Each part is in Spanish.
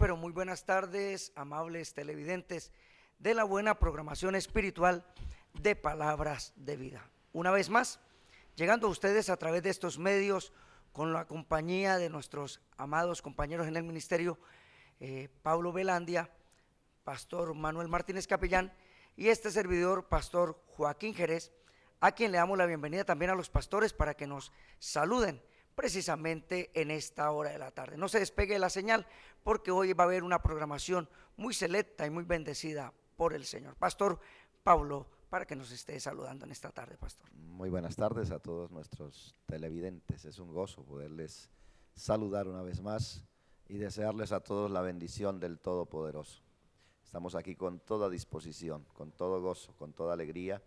Muy buenas tardes, amables televidentes de la buena programación espiritual de Palabras de Vida. Una vez más, llegando a ustedes a través de estos medios con la compañía de nuestros amados compañeros en el ministerio, Pablo Velandia, Pastor Manuel Martínez Capellán y este servidor, Pastor Joaquín Jerez, a quien le damos la bienvenida también a los pastores para que nos saluden precisamente en esta hora de la tarde. No se despegue de la señal porque hoy va a haber una programación muy selecta y muy bendecida por el Señor. Pastor Pablo, para que nos esté saludando en esta tarde, pastor. Muy buenas tardes a todos nuestros televidentes. Es un gozo poderles saludar una vez más y desearles a todos la bendición del Todopoderoso. Estamos aquí con toda disposición, con todo gozo, con toda alegría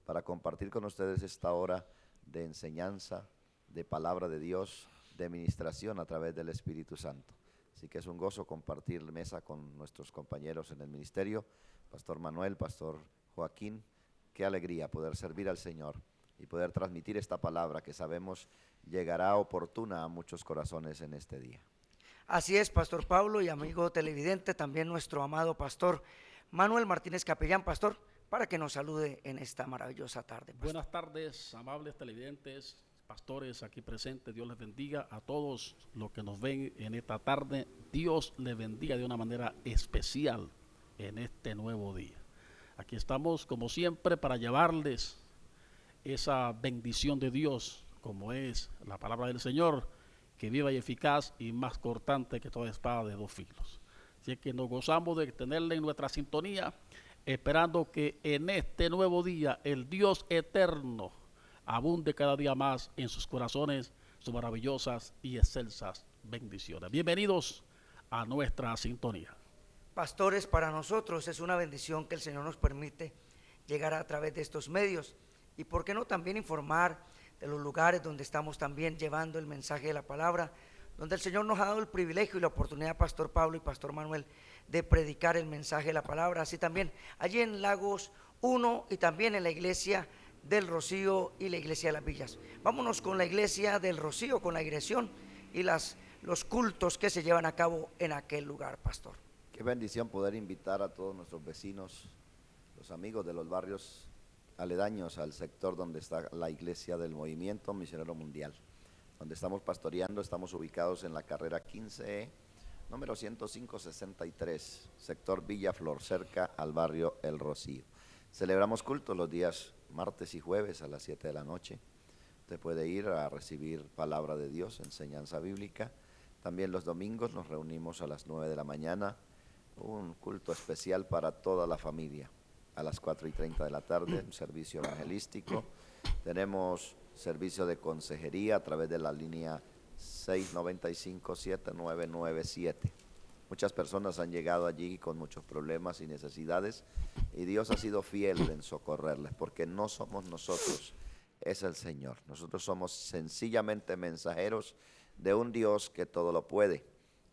para compartir con ustedes esta hora de enseñanza, de palabra de Dios, de ministración a través del Espíritu Santo. Así que es un gozo compartir mesa con nuestros compañeros en el ministerio, Pastor Manuel, Pastor Joaquín. Qué alegría poder servir al Señor y poder transmitir esta palabra que sabemos llegará oportuna a muchos corazones en este día. Así es, Pastor Pablo y amigo televidente, también nuestro amado Pastor Manuel Martínez Capellán, pastor, para que nos salude en esta maravillosa tarde, pastor. Buenas tardes, amables televidentes, pastores aquí presentes. Dios les bendiga a todos los que nos ven en esta tarde. Dios les bendiga de una manera especial en este nuevo día. Aquí estamos como siempre para llevarles esa bendición de Dios, como es la palabra del Señor, que viva y eficaz y más cortante que toda espada de dos filos. Así que nos gozamos de tenerle en nuestra sintonía, esperando que en este nuevo día el Dios eterno abunde cada día más en sus corazones sus maravillosas y excelsas bendiciones. Bienvenidos a nuestra sintonía. Pastores, para nosotros es una bendición que el Señor nos permite llegar a través de estos medios y por qué no también informar de los lugares donde estamos también llevando el mensaje de la palabra, donde el Señor nos ha dado el privilegio y la oportunidad, Pastor Pablo y Pastor Manuel, de predicar el mensaje de la palabra, así también allí en Lagos 1 y también en la iglesia del Rocío y la iglesia de las Villas. Vámonos con la iglesia del Rocío, con la dirección y los cultos que se llevan a cabo en aquel lugar, pastor. Qué bendición poder invitar a todos nuestros vecinos, los amigos de los barrios aledaños al sector donde está la iglesia del Movimiento Misionero Mundial, donde estamos pastoreando. Estamos ubicados en la carrera 15E, número 10563, sector Villa Flor, cerca al barrio El Rocío. Celebramos cultos los días martes y jueves a las 7 de la noche. Usted puede ir a recibir palabra de Dios, enseñanza bíblica. También los domingos nos reunimos a las 9 de la mañana, un culto especial para toda la familia. A las 4:30 de la tarde, un servicio evangelístico. Tenemos servicio de consejería a través de la línea 695-7997. Muchas personas han llegado allí con muchos problemas y necesidades y Dios ha sido fiel en socorrerles, porque no somos nosotros, es el Señor. Nosotros somos sencillamente mensajeros de un Dios que todo lo puede,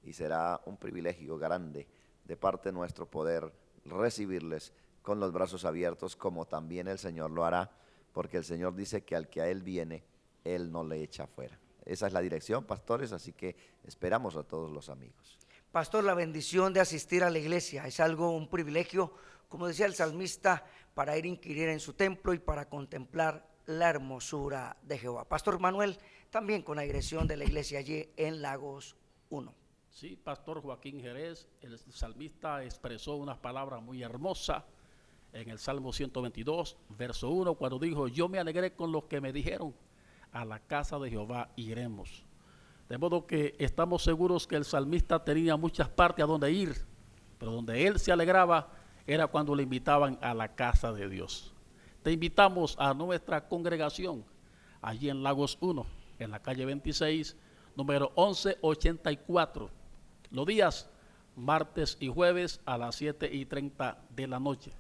y será un privilegio grande de parte nuestro poder recibirles con los brazos abiertos, como también el Señor lo hará, porque el Señor dice que al que a Él viene, Él no le echa fuera. Esa es la dirección, pastores, así que esperamos a todos los amigos. Pastor, la bendición de asistir a la iglesia es algo, un privilegio, como decía el salmista, para ir a inquirir en su templo y para contemplar la hermosura de Jehová. Pastor Manuel, también con la dirección de la iglesia allí en Lagos 1. Sí, Pastor Joaquín Jerez, el salmista expresó unas palabras muy hermosas en el Salmo 122, verso 1, cuando dijo: yo me alegré con los que me dijeron, a la casa de Jehová iremos. De modo que estamos seguros que el salmista tenía muchas partes a donde ir, pero donde él se alegraba era cuando le invitaban a la casa de Dios. Te invitamos a nuestra congregación allí en Lagos 1, en la calle 26, número 1184, los días martes y jueves a las 7:30 de la noche.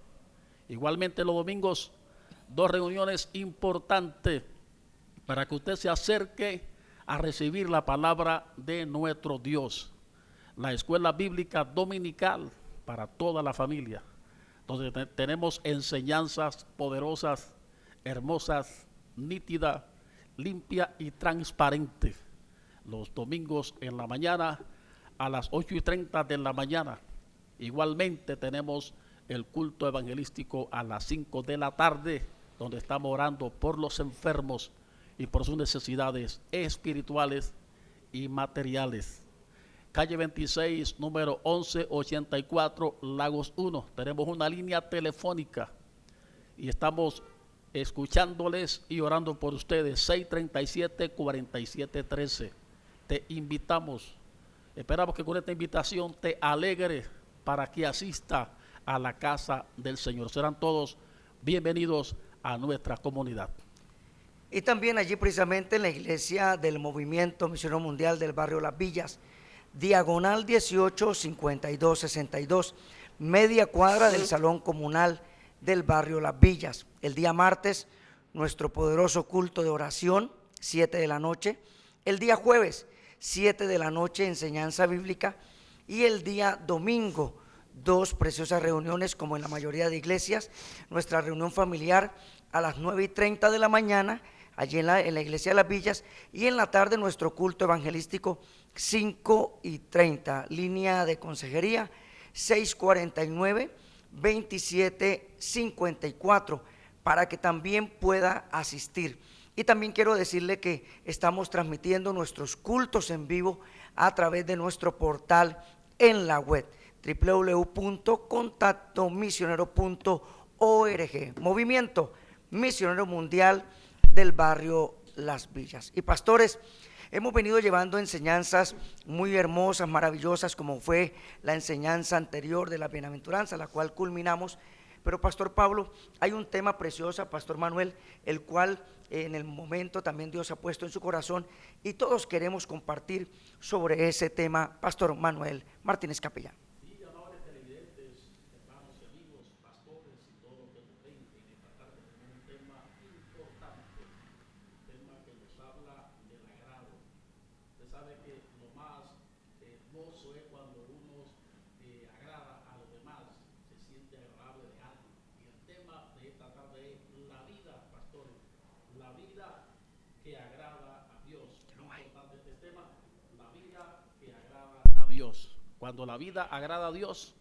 Igualmente los domingos, dos reuniones importantes para que usted se acerque a recibir la palabra de nuestro Dios. La escuela bíblica dominical para toda la familia, donde tenemos enseñanzas poderosas, hermosas, nítidas, limpias y transparentes. Los domingos en la mañana a las 8:30 de la mañana. Igualmente tenemos el culto evangelístico a las 5 de la tarde, donde estamos orando por los enfermos y por sus necesidades espirituales y materiales. Calle 26, número 1184, Lagos 1. Tenemos una línea telefónica y estamos escuchándoles y orando por ustedes. 637-4713. Te invitamos, esperamos que con esta invitación te alegre para que asista a la casa del Señor. Serán todos bienvenidos a nuestra comunidad. Y también allí precisamente en la iglesia del Movimiento Misionero Mundial del barrio Las Villas, diagonal 18 52 62, media cuadra del salón comunal del barrio Las Villas. El día martes, nuestro poderoso culto de oración, 7 de la noche. El día jueves, 7 de la noche, enseñanza bíblica. Y el día domingo, 2 preciosas reuniones, como en la mayoría de iglesias. Nuestra reunión familiar a las 9:30 de la mañana, allí en la iglesia de Las Villas, y en la tarde nuestro culto evangelístico 5:30, línea de consejería 649-2754, para que también pueda asistir. Y también quiero decirle que estamos transmitiendo nuestros cultos en vivo a través de nuestro portal en la web www.contactomisionero.org, Movimiento Misionero Mundial del barrio Las Villas. Y pastores, hemos venido llevando enseñanzas muy hermosas, maravillosas, como fue la enseñanza anterior de la bienaventuranza, la cual culminamos. Pero Pastor Pablo, hay un tema precioso, Pastor Manuel, el cual en el momento también Dios ha puesto en su corazón y todos queremos compartir sobre ese tema. Pastor Manuel Martínez Capellán. Dios. Cuando la vida agrada a Dios,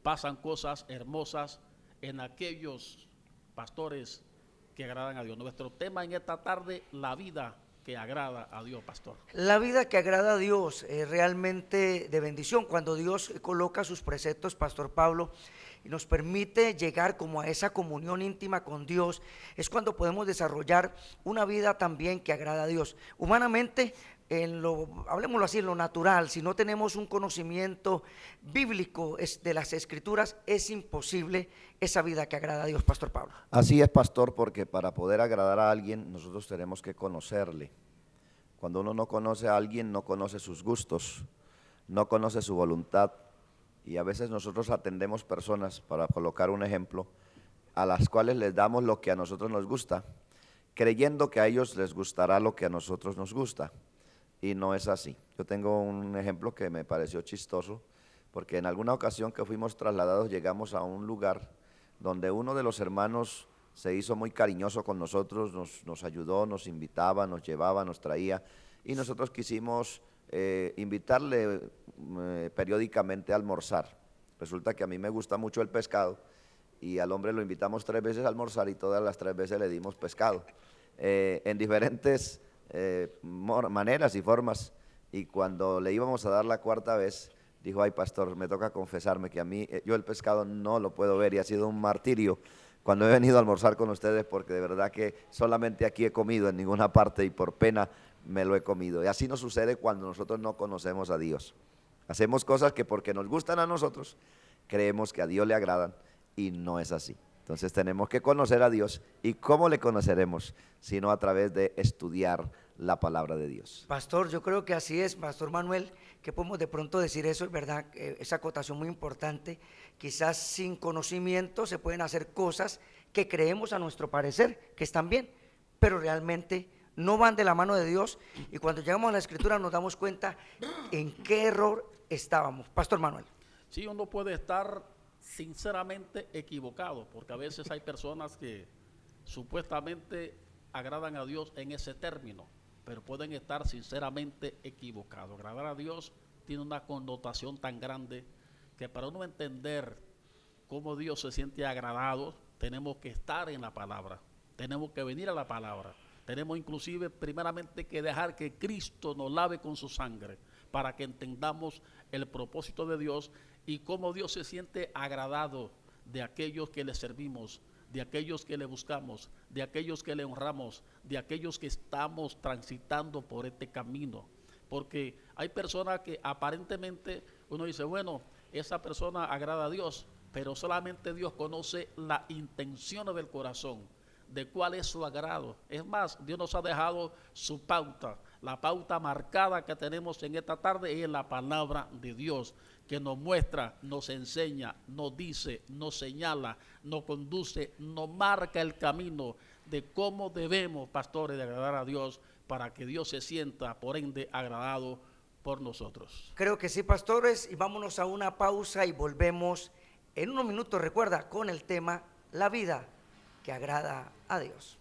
pasan cosas hermosas en aquellos pastores que agradan a Dios. Nuestro tema en esta tarde, la vida que agrada a Dios, pastor. La vida que agrada a Dios es realmente de bendición. Cuando Dios coloca sus preceptos, Pastor Pablo, y nos permite llegar como a esa comunión íntima con Dios, es cuando podemos desarrollar una vida también que agrada a Dios. Humanamente, hablemoslo así, en lo natural, si no tenemos un conocimiento bíblico de las Escrituras, es imposible esa vida que agrada a Dios, Pastor Pablo. Así es, pastor, porque para poder agradar a alguien nosotros tenemos que conocerle. Cuando uno no conoce a alguien, no conoce sus gustos, no conoce su voluntad, y a veces nosotros atendemos personas, para colocar un ejemplo, a las cuales les damos lo que a nosotros nos gusta, creyendo que a ellos les gustará lo que a nosotros nos gusta. Y no es así. Yo tengo un ejemplo que me pareció chistoso, porque en alguna ocasión que fuimos trasladados llegamos a un lugar donde uno de los hermanos se hizo muy cariñoso con nosotros, nos ayudó, nos invitaba, nos llevaba, nos traía, y nosotros quisimos invitarle periódicamente a almorzar. Resulta que a mí me gusta mucho el pescado, y al hombre lo invitamos 3 veces a almorzar y todas las 3 veces le dimos pescado, en diferentes maneras y formas, y cuando le íbamos a dar la 4ª vez, dijo: ay, pastor, me toca confesarme que a mí, yo el pescado no lo puedo ver, y ha sido un martirio cuando he venido a almorzar con ustedes, porque de verdad que solamente aquí he comido, en ninguna parte, y por pena me lo he comido. Y así nos sucede cuando nosotros no conocemos a Dios. Hacemos cosas que porque nos gustan a nosotros, creemos que a Dios le agradan, y no es así. Entonces tenemos que conocer a Dios. ¿Y cómo le conoceremos? Sino a través de estudiar la palabra de Dios. Pastor, yo creo que así es, Pastor Manuel, que podemos de pronto decir eso, es verdad, esa acotación muy importante. Quizás sin conocimiento se pueden hacer cosas que creemos a nuestro parecer que están bien, pero realmente no van de la mano de Dios, y cuando llegamos a la Escritura nos damos cuenta en qué error estábamos. Pastor Manuel. Sí, uno puede estar sinceramente equivocado, porque a veces hay personas que supuestamente agradan a Dios en ese término, pero pueden estar sinceramente equivocados. Agradar a Dios tiene una connotación tan grande que para uno entender cómo Dios se siente agradado, tenemos que estar en la palabra, tenemos que venir a la palabra, tenemos inclusive primeramente que dejar que Cristo nos lave con su sangre para que entendamos el propósito de Dios y cómo Dios se siente agradado de aquellos que le servimos, de aquellos que le buscamos, de aquellos que le honramos, de aquellos que estamos transitando por este camino. Porque hay personas que aparentemente uno dice, bueno, esa persona agrada a Dios, pero solamente Dios conoce las intenciones del corazón, de cuál es su agrado. Es más, Dios nos ha dejado su pauta. La pauta marcada que tenemos en esta tarde es la palabra de Dios, que nos muestra, nos enseña, nos dice, nos señala, nos conduce, nos marca el camino de cómo debemos, pastores, de agradar a Dios para que Dios se sienta, por ende, agradado por nosotros. Creo que sí, pastores, y vámonos a una pausa y volvemos en unos minutos, recuerda, con el tema La vida que agrada a Dios.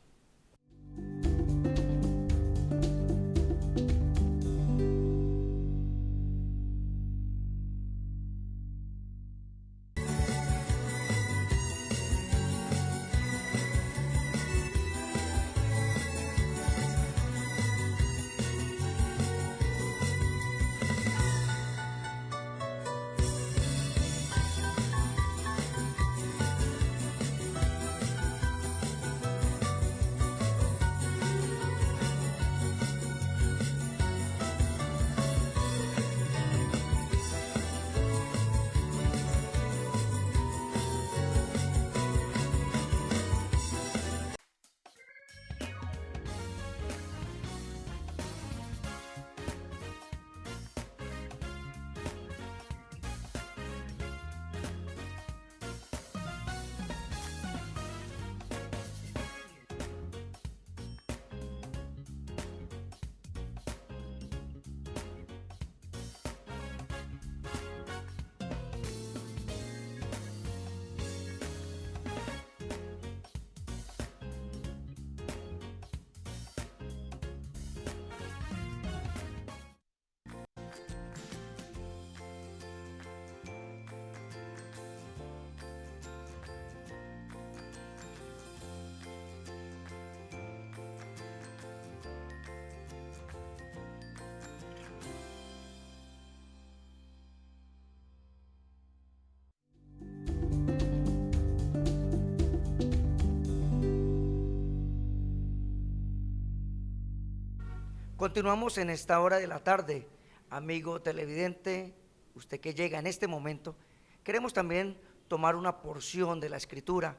Continuamos en esta hora de la tarde, amigo televidente, usted que llega en este momento. Queremos también tomar una porción de la Escritura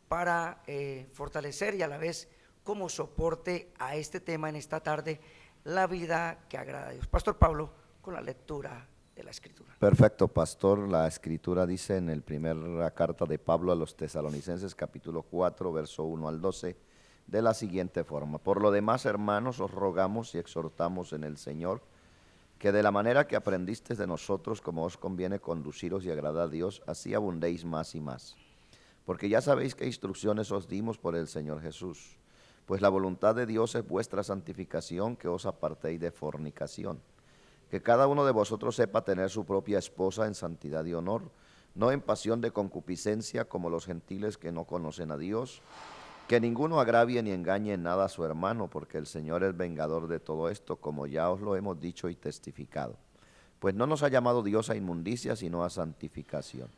para fortalecer y a la vez como soporte a este tema en esta tarde, la vida que agrada a Dios. Pastor Pablo, con la lectura de la Escritura. Perfecto, pastor. La Escritura dice en la primera carta de Pablo a los Tesalonicenses, capítulo 4, verso 1 al 12, de la siguiente forma: por lo demás, hermanos, os rogamos y exhortamos en el Señor que de la manera que aprendisteis de nosotros, como os conviene conduciros y agradar a Dios, así abundéis más y más. Porque ya sabéis qué instrucciones os dimos por el Señor Jesús. Pues la voluntad de Dios es vuestra santificación, que os apartéis de fornicación. Que cada uno de vosotros sepa tener su propia esposa en santidad y honor, no en pasión de concupiscencia como los gentiles que no conocen a Dios. Que ninguno agravie ni engañe en nada a su hermano, porque el Señor es vengador de todo esto, como ya os lo hemos dicho y testificado. Pues no nos ha llamado Dios a inmundicia, sino a santificación.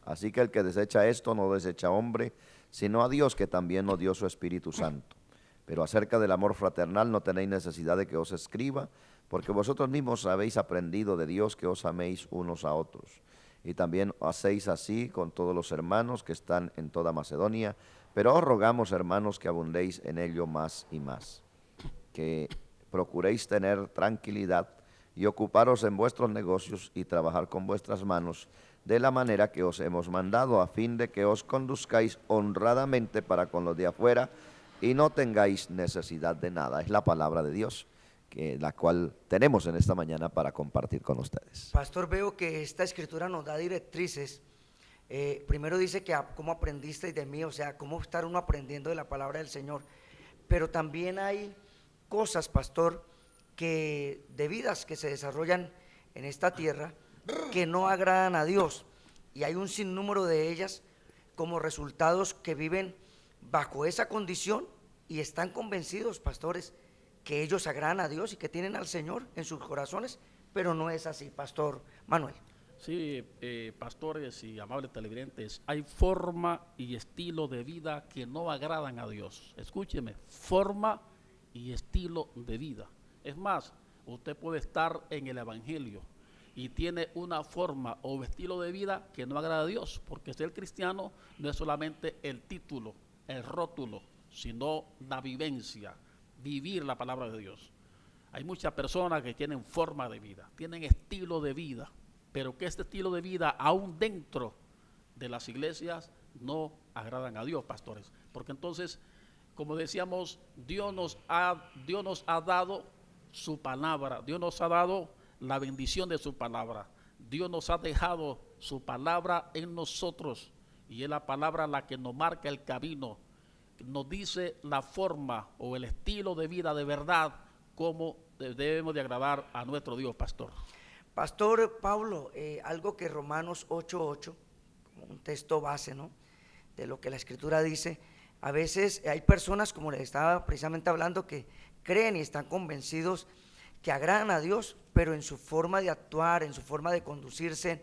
Así que el que desecha esto no desecha hombre, sino a Dios, que también nos dio su Espíritu Santo. Pero acerca del amor fraternal no tenéis necesidad de que os escriba, porque vosotros mismos habéis aprendido de Dios que os améis unos a otros. Y también hacéis así con todos los hermanos que están en toda Macedonia. Pero os rogamos, hermanos, que abundéis en ello más y más, que procuréis tener tranquilidad y ocuparos en vuestros negocios y trabajar con vuestras manos de la manera que os hemos mandado, a fin de que os conduzcáis honradamente para con los de afuera y no tengáis necesidad de nada. Es la palabra de Dios, la cual tenemos en esta mañana para compartir con ustedes. Pastor, veo que esta escritura nos da directrices. Primero dice que cómo aprendisteis de mí, o sea, cómo estar uno aprendiendo de la palabra del Señor. Pero también hay cosas, pastor, de vidas que se desarrollan en esta tierra que no agradan a Dios. Y hay un sinnúmero de ellas como resultados que viven bajo esa condición y están convencidos, pastores, que ellos agradan a Dios y que tienen al Señor en sus corazones, pero no es así, Pastor Manuel. Sí, pastores y amables televidentes, hay forma y estilo de vida que no agradan a Dios. Escúcheme, forma y estilo de vida. Es más, usted puede estar en el Evangelio y tiene una forma o estilo de vida que no agrada a Dios, porque ser cristiano no es solamente el título, el rótulo, sino la vivencia, vivir la palabra de Dios. Hay muchas personas que tienen forma de vida, tienen estilo de vida, pero que este estilo de vida, aún dentro de las iglesias, no agradan a Dios, pastores. Porque entonces, como decíamos, Dios nos ha dado su palabra, Dios nos ha dado la bendición de su palabra, Dios nos ha dejado su palabra en nosotros, y es la palabra la que nos marca el camino, nos dice la forma o el estilo de vida de verdad, cómo debemos de agradar a nuestro Dios, pastor. Pastor Pablo, algo que Romanos 8:8, como un texto base, ¿no?, de lo que la Escritura dice, a veces hay personas, como les estaba precisamente hablando, que creen y están convencidos que agradan a Dios, pero en su forma de actuar, en su forma de conducirse,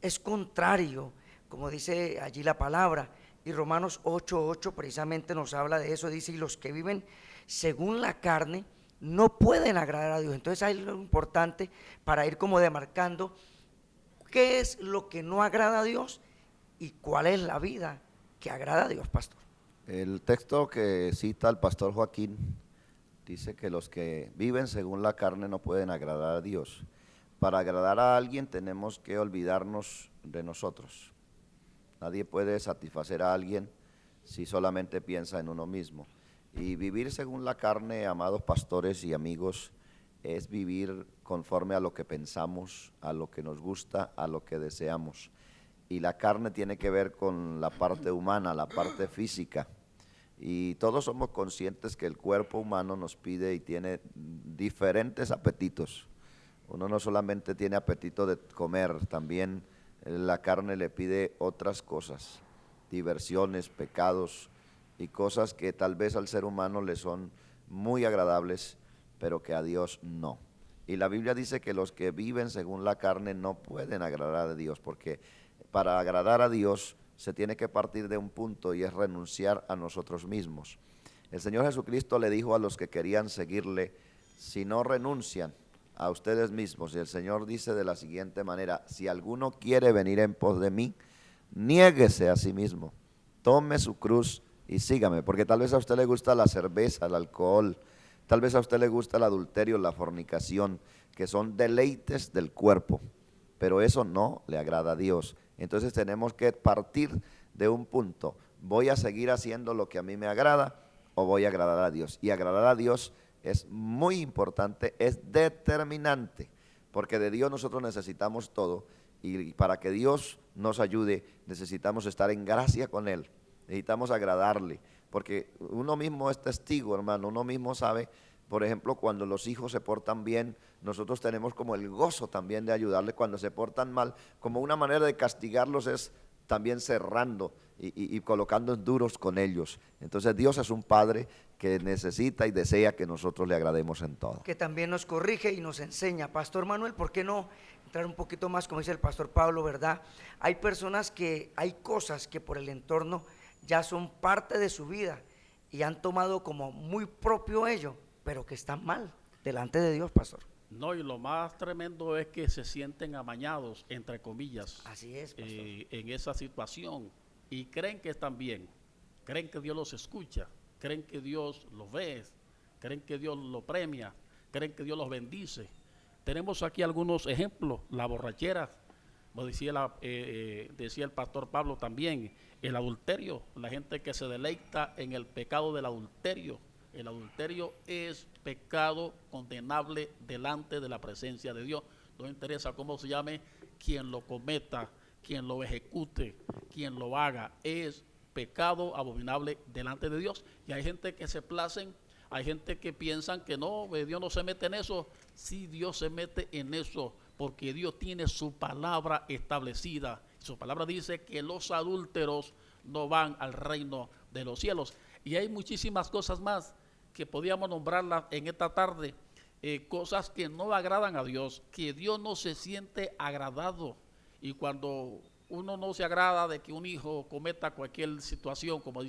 es contrario, como dice allí la palabra. Y Romanos 8:8 precisamente nos habla de eso, dice, y los que viven según la carne no pueden agradar a Dios. Entonces hay lo importante para ir como demarcando qué es lo que no agrada a Dios y cuál es la vida que agrada a Dios, pastor. El texto que cita el pastor Joaquín dice que los que viven según la carne no pueden agradar a Dios. Para agradar a alguien tenemos que olvidarnos de nosotros. Nadie puede satisfacer a alguien si solamente piensa en uno mismo. Y vivir según la carne, amados pastores y amigos, es vivir conforme a lo que pensamos, a lo que nos gusta, a lo que deseamos. Y la carne tiene que ver con la parte humana, la parte física. Y todos somos conscientes que el cuerpo humano nos pide y tiene diferentes apetitos. Uno no solamente tiene apetito de comer, también la carne le pide otras cosas, diversiones, pecados y cosas que tal vez al ser humano le son muy agradables, pero que a Dios no. Y la Biblia dice que los que viven según la carne no pueden agradar a Dios, porque para agradar a Dios se tiene que partir de un punto y es renunciar a nosotros mismos. El Señor Jesucristo le dijo a los que querían seguirle, si no renuncian a ustedes mismos, y el Señor dice de la siguiente manera, si alguno quiere venir en pos de mí, niéguese a sí mismo, tome su cruz y sígame, porque tal vez a usted le gusta la cerveza, el alcohol, tal vez a usted le gusta el adulterio, la fornicación, que son deleites del cuerpo, pero eso no le agrada a Dios. Entonces tenemos que partir de un punto, voy a seguir haciendo lo que a mí me agrada o voy a agradar a Dios. Y agradar a Dios es muy importante, es determinante, porque de Dios nosotros necesitamos todo y para que Dios nos ayude necesitamos estar en gracia con Él, necesitamos agradarle, porque uno mismo es testigo, hermano, uno mismo sabe. Por ejemplo, cuando los hijos se portan bien, nosotros tenemos como el gozo también de ayudarles. Cuando se portan mal, como una manera de castigarlos es también cerrando y colocando duros con ellos. Entonces Dios es un Padre que necesita y desea que nosotros le agrademos en todo. Que también nos corrige y nos enseña. Pastor Manuel, ¿por qué no entrar un poquito más, como dice el pastor Pablo, verdad? Hay personas hay cosas que por el entorno ya son parte de su vida y han tomado como muy propio ello, pero que están mal delante de Dios, pastor. No, y lo más tremendo es que se sienten amañados, entre comillas, así es, pastor, en esa situación, y creen que están bien, creen que Dios los escucha, creen que Dios los ve, creen que Dios los premia, creen que Dios los bendice. Tenemos aquí algunos ejemplos, la borrachera. Como decía el pastor Pablo también, el adulterio, la gente que se deleita en el pecado del adulterio. El adulterio es pecado condenable delante de la presencia de Dios. No interesa cómo se llame, quien lo cometa, quien lo ejecute, quien lo haga, es pecado abominable delante de Dios. Y hay gente que se placen, hay gente que piensan que no, Dios no se mete en eso. Sí, Dios se mete en eso, porque Dios tiene su palabra establecida. Su palabra dice que los adúlteros no van al reino de los cielos. Y hay muchísimas cosas más que podíamos nombrarlas en esta tarde, cosas que no agradan a Dios, que Dios no se siente agradado. Y cuando uno no se agrada de que un hijo cometa cualquier situación, como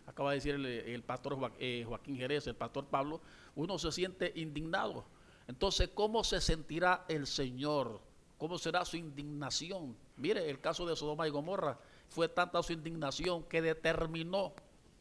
acaba de decir el pastor Joaquín Jerez, el pastor Pablo, uno se siente indignado. Entonces, ¿cómo se sentirá el Señor? ¿Cómo será su indignación? Mire, el caso de Sodoma y Gomorra, fue tanta su indignación que determinó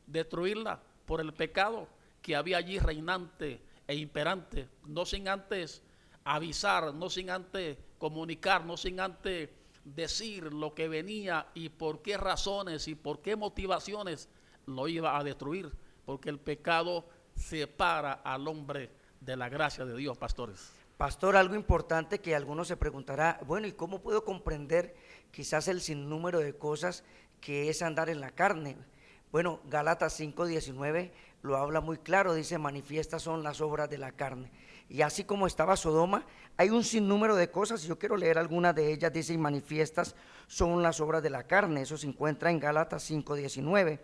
destruirla por el pecado que había allí reinante e imperante, no sin antes avisar, no sin antes comunicar, no sin antes decir lo que venía y por qué razones y por qué motivaciones lo iba a destruir, porque el pecado separa al hombre de la gracia de Dios, pastores. Pastor, algo importante que algunos se preguntará, bueno, ¿y cómo puedo comprender quizás el sinnúmero de cosas que es andar en la carne? Bueno, Gálatas 5:19 lo habla muy claro, dice, manifiestas son las obras de la carne. Y así como estaba Sodoma, hay un sinnúmero de cosas, y yo quiero leer algunas de ellas. Dice, y manifiestas son las obras de la carne. Eso se encuentra en Gálatas 5:19,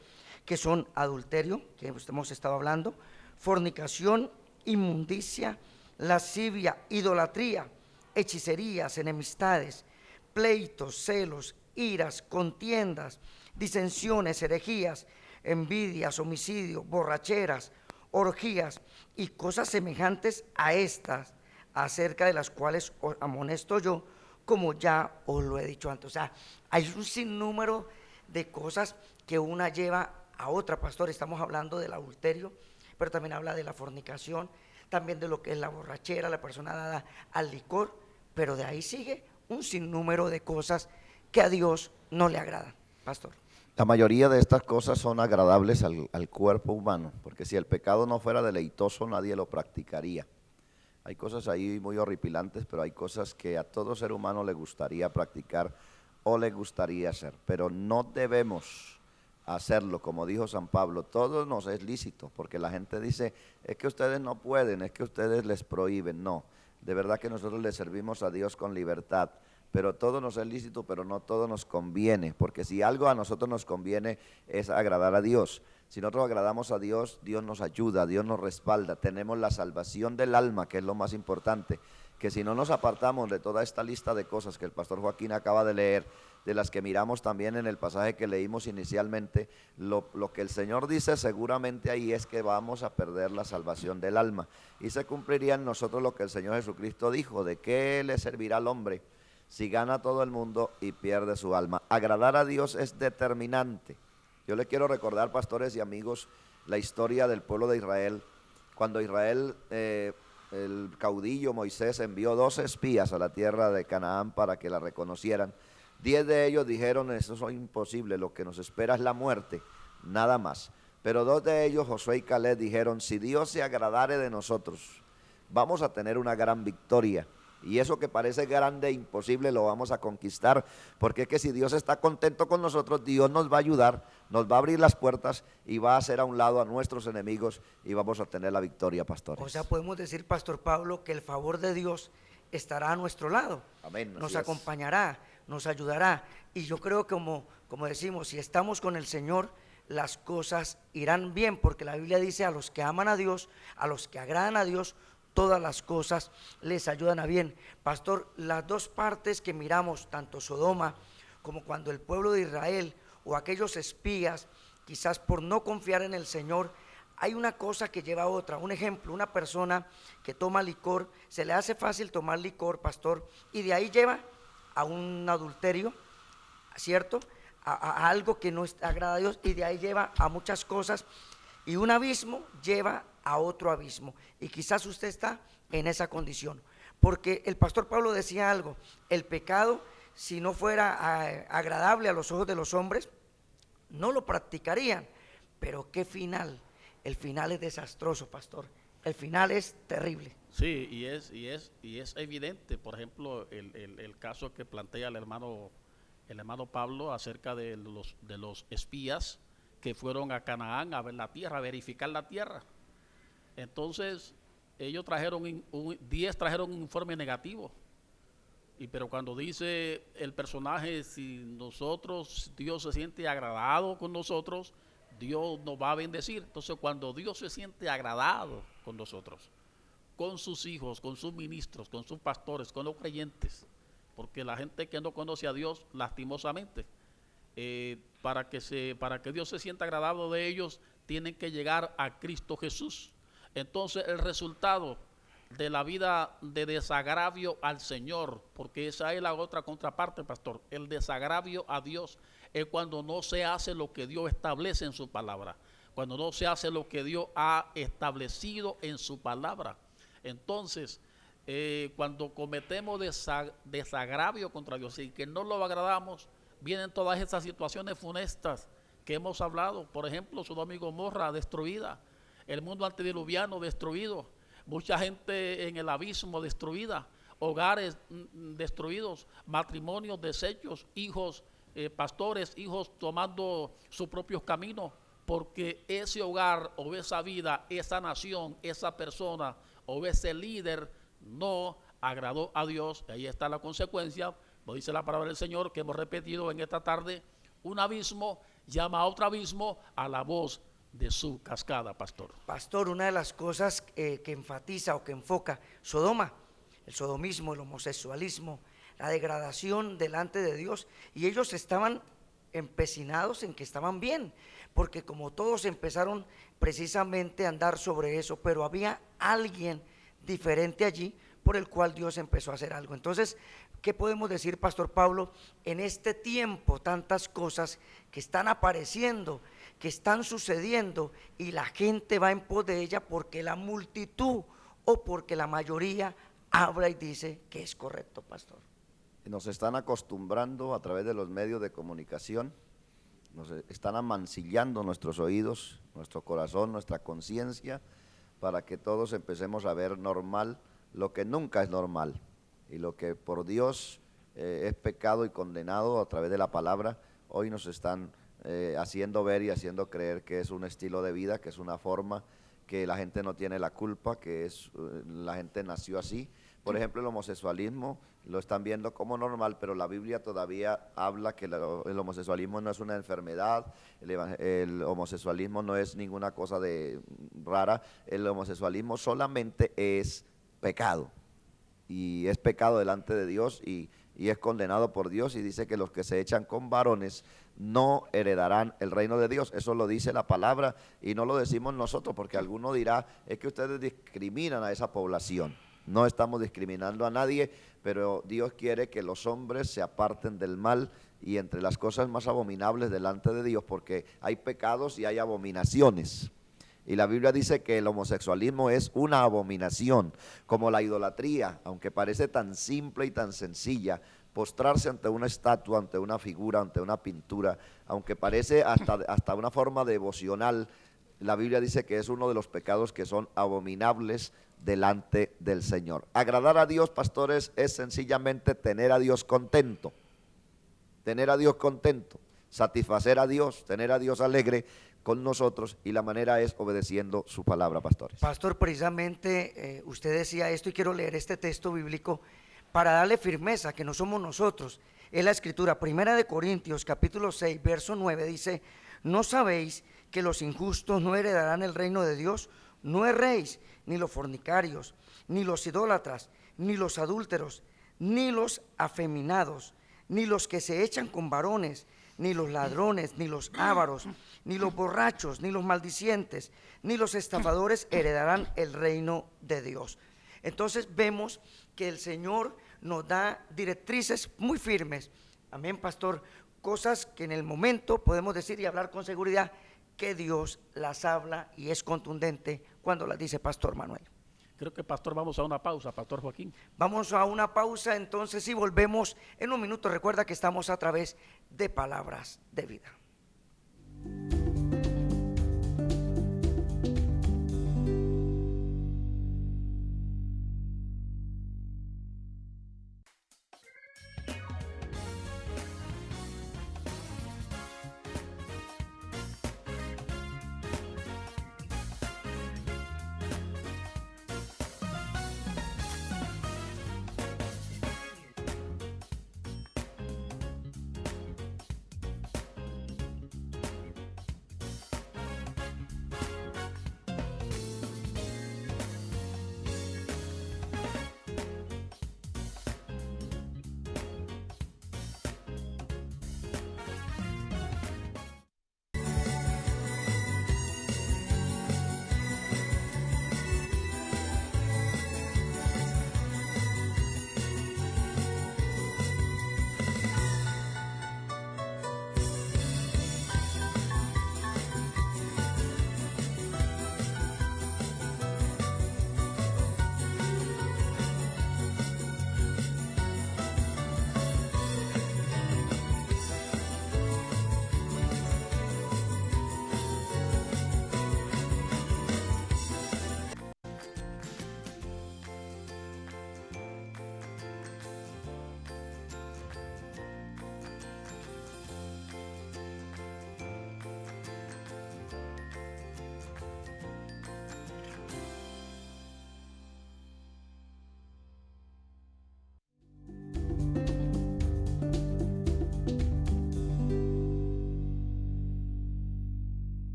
que son adulterio, que hemos estado hablando, fornicación, inmundicia, lascivia, idolatría, hechicerías, enemistades, pleitos, celos, iras, contiendas, disensiones, herejías, envidias, homicidio, borracheras, orgías y cosas semejantes a estas, acerca de las cuales os amonesto yo, como ya os lo he dicho antes. O sea, hay un sinnúmero de cosas que una lleva a otra, pastor. Estamos hablando del adulterio, pero también habla de la fornicación, también de lo que es la borrachera, la persona dada al licor, pero de ahí sigue un sinnúmero de cosas que a Dios no le agradan, pastor. La mayoría de estas cosas son agradables al cuerpo humano, porque si el pecado no fuera deleitoso, nadie lo practicaría. Hay cosas ahí muy horripilantes, pero hay cosas que a todo ser humano le gustaría practicar o le gustaría hacer, pero no debemos hacerlo, como dijo San Pablo. Todo nos es lícito, porque la gente dice, es que ustedes no pueden, es que ustedes les prohíben. No, de verdad que nosotros le servimos a Dios con libertad, pero todo nos es lícito, pero no todo nos conviene, porque si algo a nosotros nos conviene es agradar a Dios. Si nosotros agradamos a Dios, Dios nos ayuda, Dios nos respalda, tenemos la salvación del alma, que es lo más importante, que si no nos apartamos de toda esta lista de cosas que el pastor Joaquín acaba de leer, de las que miramos también en el pasaje que leímos inicialmente, lo que el Señor dice seguramente ahí es que vamos a perder la salvación del alma, y se cumpliría en nosotros lo que el Señor Jesucristo dijo: ¿de qué le servirá al hombre si gana todo el mundo y pierde su alma? Agradar a Dios es determinante. Yo les quiero recordar, pastores y amigos, la historia del pueblo de Israel. Cuando Israel, el caudillo Moisés, envió 12 espías a la tierra de Canaán para que la reconocieran, 10 de ellos dijeron: eso es imposible, lo que nos espera es la muerte, nada más. Pero 2 de ellos, Josué y Caleb, dijeron: si Dios se agradare de nosotros, vamos a tener una gran victoria. Y eso que parece grande e imposible lo vamos a conquistar, porque es que si Dios está contento con nosotros, Dios nos va a ayudar, nos va a abrir las puertas y va a hacer a un lado a nuestros enemigos y vamos a tener la victoria, pastores. O sea, podemos decir, pastor Pablo, que el favor de Dios estará a nuestro lado. Amén, nos acompañará, nos ayudará. Y yo creo que como decimos, si estamos con el Señor, las cosas irán bien, porque la Biblia dice: a los que aman a Dios, a los que agradan a Dios, todas las cosas les ayudan a bien. Pastor, las dos partes que miramos, tanto Sodoma como cuando el pueblo de Israel o aquellos espías, quizás por no confiar en el Señor, hay una cosa que lleva a otra. Un ejemplo, una persona que toma licor, se le hace fácil tomar licor, pastor, y de ahí lleva a un adulterio, ¿cierto? A algo que no agrada a Dios, y de ahí lleva a muchas cosas, y un abismo lleva a otro abismo, y quizás usted está en esa condición, porque el pastor Pablo decía algo: el pecado si no fuera agradable a los ojos de los hombres, no lo practicarían. Pero qué final, el final es desastroso, pastor, el final es terrible. Sí, y es evidente, por ejemplo, el caso que plantea el hermano Pablo acerca de los espías que fueron a Canaán a ver la tierra, a verificar la tierra. Entonces, ellos trajeron 10 trajeron un informe negativo. Pero cuando dice el personaje, si Dios se siente agradado con nosotros, Dios nos va a bendecir. Entonces, cuando Dios se siente agradado con nosotros, con sus hijos, con sus ministros, con sus pastores, con los creyentes, porque la gente que no conoce a Dios, lastimosamente, para que Dios se sienta agradado de ellos, tienen que llegar a Cristo Jesús. Entonces, el resultado de la vida de desagravio al Señor, porque esa es la otra contraparte, pastor, el desagravio a Dios es cuando no se hace lo que Dios establece en su palabra, cuando no se hace lo que Dios ha establecido en su palabra. Entonces, cuando cometemos desagravio contra Dios y que no lo agradamos, vienen todas esas situaciones funestas que hemos hablado. Por ejemplo, Sodoma y Gomorra destruida, el mundo antediluviano destruido, mucha gente en el abismo destruida, hogares destruidos, matrimonios deshechos, hijos, pastores, hijos tomando sus propios caminos, porque ese hogar o esa vida, esa nación, esa persona o ese líder no agradó a Dios. Ahí está la consecuencia, lo dice la palabra del Señor que hemos repetido en esta tarde: un abismo llama a otro abismo a la voz de su cascada, pastor. Pastor, una de las cosas que enfatiza o que enfoca Sodoma, el sodomismo, el homosexualismo, la degradación delante de Dios, y ellos estaban empecinados en que estaban bien, porque como todos empezaron precisamente a andar sobre eso, pero había alguien diferente allí por el cual Dios empezó a hacer algo. Entonces, ¿qué podemos decir, Pastor Pablo, en este tiempo? Tantas cosas que están apareciendo, que están sucediendo, y la gente va en pos de ella porque la multitud o porque la mayoría habla y dice que es correcto, pastor. Nos están acostumbrando a través de los medios de comunicación, nos están amancillando nuestros oídos, nuestro corazón, nuestra conciencia, para que todos empecemos a ver normal lo que nunca es normal, y lo que por Dios es pecado y condenado a través de la palabra, hoy nos están haciendo ver y haciendo creer que es un estilo de vida, que es una forma, que la gente no tiene la culpa, que la gente nació así. Por ejemplo, el homosexualismo lo están viendo como normal, pero la Biblia todavía habla que el homosexualismo no es una enfermedad, el homosexualismo no es ninguna cosa rara, el homosexualismo solamente es pecado, y es pecado delante de Dios, y es condenado por Dios, y dice que los que se echan con varones no heredarán el reino de Dios. Eso lo dice la palabra y no lo decimos nosotros, porque alguno dirá, es que ustedes discriminan a esa población. No estamos discriminando a nadie, pero Dios quiere que los hombres se aparten del mal y entre las cosas más abominables delante de Dios, porque hay pecados y hay abominaciones. Y la Biblia dice que el homosexualismo es una abominación, como la idolatría, aunque parece tan simple y tan sencilla, postrarse ante una estatua, ante una figura, ante una pintura, aunque parece hasta una forma devocional, la Biblia dice que es uno de los pecados que son abominables delante del Señor. Agradar a Dios, pastores, es sencillamente tener a Dios contento, satisfacer a Dios, tener a Dios alegre con nosotros, y la manera es obedeciendo su palabra, pastores. Pastor, precisamente usted decía esto, y quiero leer este texto bíblico para darle firmeza, que no somos nosotros, es la escritura. Primera de Corintios capítulo 6 verso 9 dice: ¿no sabéis que los injustos no heredarán el reino de Dios? No erréis, ni los fornicarios, ni los idólatras, ni los adúlteros, ni los afeminados, ni los que se echan con varones, ni los ladrones, ni los ávaros, ni los borrachos, ni los maldicientes, ni los estafadores heredarán el reino de Dios. Entonces vemos que el Señor nos da directrices muy firmes, amén, pastor, cosas que en el momento podemos decir y hablar con seguridad que Dios las habla y es contundente cuando las dice, Pastor Manuel. Creo que, pastor, vamos a una pausa, pastor Joaquín. Vamos a una pausa entonces y volvemos en un minuto. Recuerda que estamos a través de Palabras de Vida.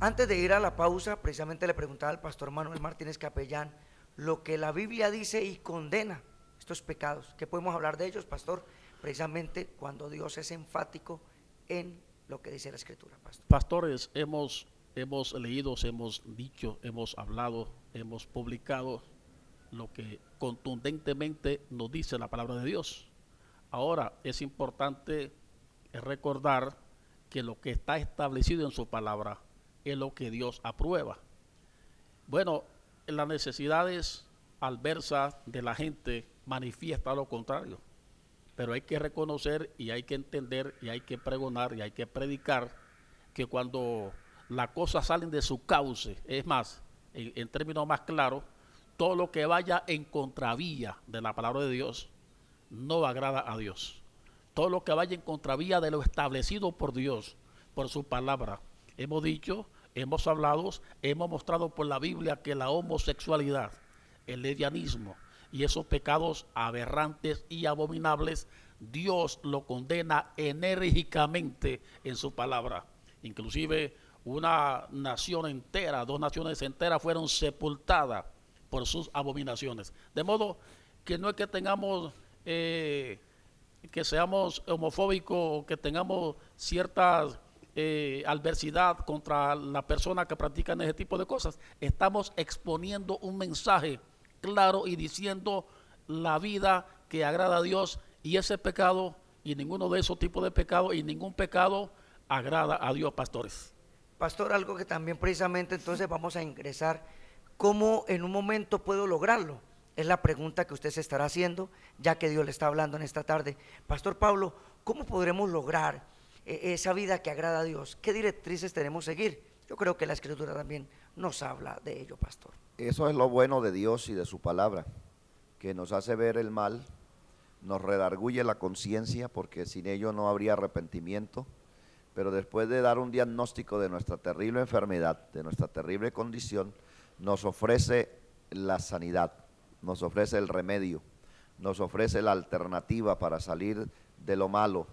Antes de ir a la pausa, precisamente le preguntaba al pastor Manuel Martínez Capellán lo que la Biblia dice y condena estos pecados. ¿Qué podemos hablar de ellos, pastor? Precisamente cuando Dios es enfático en lo que dice la Escritura, pastor. Pastores, hemos leído, hemos dicho, hemos hablado, hemos publicado lo que contundentemente nos dice la palabra de Dios. Ahora es importante recordar que lo que está establecido en su palabra es lo que Dios aprueba. Bueno, las necesidades adversas de la gente manifiesta lo contrario, pero hay que reconocer y hay que entender y hay que pregonar y hay que predicar que cuando las cosas salen de su cauce, es más, en términos más claros, todo lo que vaya en contravía de la palabra de Dios no agrada a Dios. Todo lo que vaya en contravía de lo establecido por Dios, por su palabra. Hemos dicho, hemos hablado, hemos mostrado por la Biblia que la homosexualidad, el lesbianismo y esos pecados aberrantes y abominables, Dios lo condena enérgicamente en su palabra. Inclusive una nación entera, 2 naciones enteras fueron sepultadas por sus abominaciones. De modo que no es que tengamos, que seamos homofóbicos o que tengamos ciertas adversidad contra la persona que practican ese tipo de cosas. Estamos exponiendo un mensaje claro y diciendo la vida que agrada a Dios, y ese pecado y ninguno de esos tipos de pecados y ningún pecado agrada a Dios, pastores. Pastor, algo que también precisamente entonces vamos a ingresar, ¿cómo en un momento puedo lograrlo? Es la pregunta que usted se estará haciendo, ya que Dios le está hablando en esta tarde. Pastor Pablo, ¿cómo podremos lograr esa vida que agrada a Dios? ¿Qué directrices tenemos que seguir? Yo creo que la Escritura también nos habla de ello, pastor. Eso es lo bueno de Dios y de su palabra, que nos hace ver el mal, nos redarguye la conciencia, porque sin ello no habría arrepentimiento. Pero después de dar un diagnóstico de nuestra terrible enfermedad, de nuestra terrible condición, nos ofrece la sanidad, nos ofrece el remedio, nos ofrece la alternativa para salir de lo malo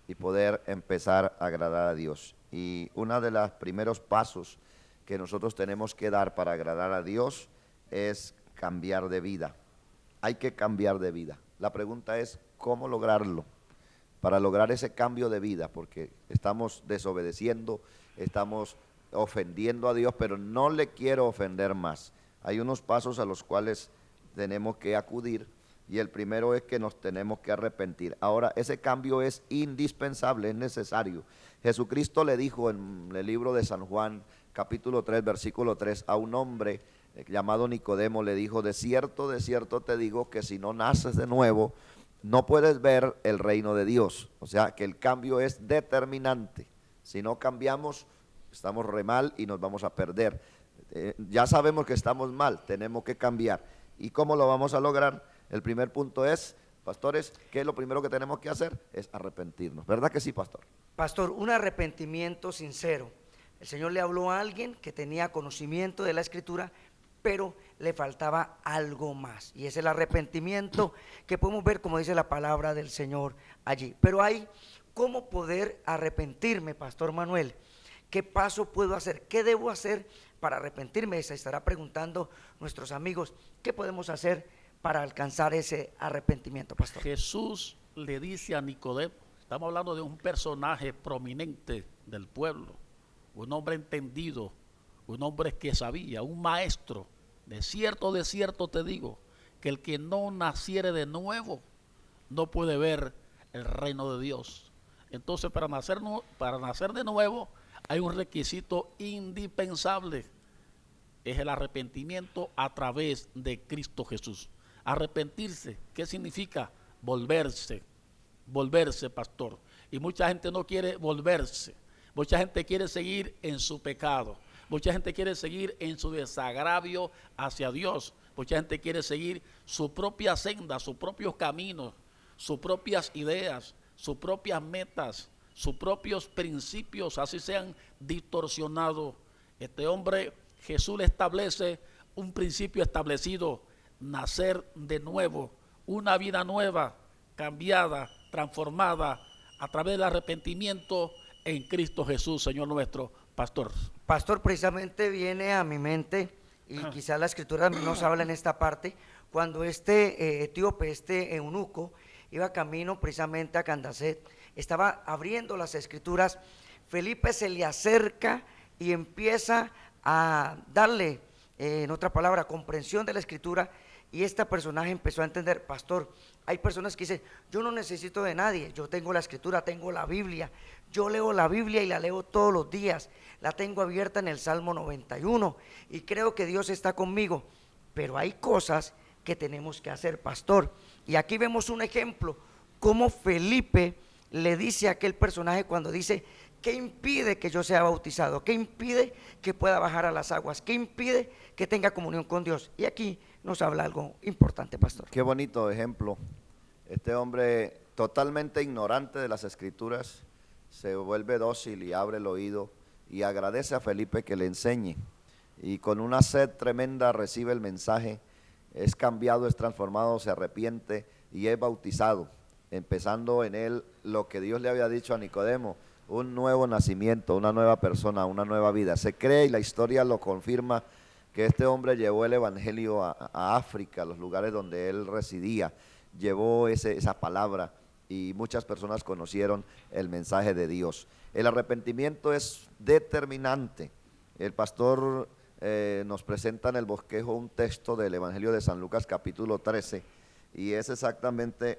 y poder empezar a agradar a Dios. Y uno de los primeros pasos que nosotros tenemos que dar para agradar a Dios es cambiar de vida. Hay que cambiar de vida. La pregunta es, ¿cómo lograrlo? Para lograr ese cambio de vida, porque estamos desobedeciendo, estamos ofendiendo a Dios, pero no le quiero ofender más. Hay unos pasos a los cuales tenemos que acudir, y el primero es que nos tenemos que arrepentir. Ahora, ese cambio es indispensable, es necesario. Jesucristo le dijo en el libro de San Juan, capítulo 3, versículo 3, a un hombre llamado Nicodemo, le dijo: de cierto te digo que si no naces de nuevo, no puedes ver el reino de Dios. O sea que el cambio es determinante. Si no cambiamos, estamos re mal y nos vamos a perder. Ya sabemos que estamos mal, tenemos que cambiar. ¿Y cómo lo vamos a lograr? El primer punto es, pastores, ¿qué es lo primero que tenemos que hacer? Es arrepentirnos. ¿Verdad que sí, pastor? Pastor, un arrepentimiento sincero. El Señor le habló a alguien que tenía conocimiento de la Escritura, pero le faltaba algo más, y es el arrepentimiento que podemos ver, como dice la palabra del Señor allí. Pero hay cómo poder arrepentirme, Pastor Manuel. ¿Qué paso puedo hacer? ¿Qué debo hacer para arrepentirme? Se estará preguntando nuestros amigos. ¿Qué podemos hacer para alcanzar ese arrepentimiento, pastor? Jesús le dice a Nicodemo, estamos hablando de un personaje prominente del pueblo, un hombre entendido, un hombre que sabía, un maestro. De cierto te digo, que el que no naciere de nuevo no puede ver el reino de Dios. Entonces, para nacer de nuevo hay un requisito indispensable, es el arrepentimiento a través de Cristo Jesús. Arrepentirse, ¿qué significa? Volverse, pastor. Y mucha gente no quiere volverse, mucha gente quiere seguir en su pecado, mucha gente quiere seguir en su desagravio hacia Dios, mucha gente quiere seguir su propia senda, sus propios caminos, sus propias ideas, sus propias metas, sus propios principios, así sean distorsionados. Este hombre, Jesús le establece un principio establecido: nacer de nuevo, una vida nueva, cambiada, transformada a través del arrepentimiento en Cristo Jesús, Señor nuestro. Pastor. Pastor, precisamente viene a mi mente, y quizás la Escritura nos habla en esta parte, cuando este etíope, este eunuco, iba camino precisamente a Candace, estaba abriendo las Escrituras. Felipe se le acerca y empieza a darle, en otra palabra, comprensión de la Escritura, y este personaje empezó a entender. Pastor, hay personas que dicen: yo no necesito de nadie, yo tengo la Escritura, tengo la Biblia, yo leo la Biblia y la leo todos los días, la tengo abierta en el Salmo 91 y creo que Dios está conmigo. Pero hay cosas que tenemos que hacer, pastor, y aquí vemos un ejemplo, cómo Felipe le dice a aquel personaje cuando dice: ¿qué impide que yo sea bautizado? ¿Qué impide que pueda bajar a las aguas? ¿Qué impide que tenga comunión con Dios? Y aquí nos habla algo importante, pastor. Qué bonito ejemplo. Este hombre totalmente ignorante de las Escrituras se vuelve dócil y abre el oído y agradece a Felipe que le enseñe, y con una sed tremenda recibe el mensaje, es cambiado, es transformado, se arrepiente y es bautizado, empezando en él lo que Dios le había dicho a Nicodemo: un nuevo nacimiento, una nueva persona, una nueva vida. Se cree, y la historia lo confirma, que este hombre llevó el evangelio a África, a los lugares donde él residía, llevó esa palabra, y muchas personas conocieron el mensaje de Dios. El arrepentimiento es determinante. El pastor nos presenta en el bosquejo un texto del Evangelio de San Lucas capítulo 13, y es exactamente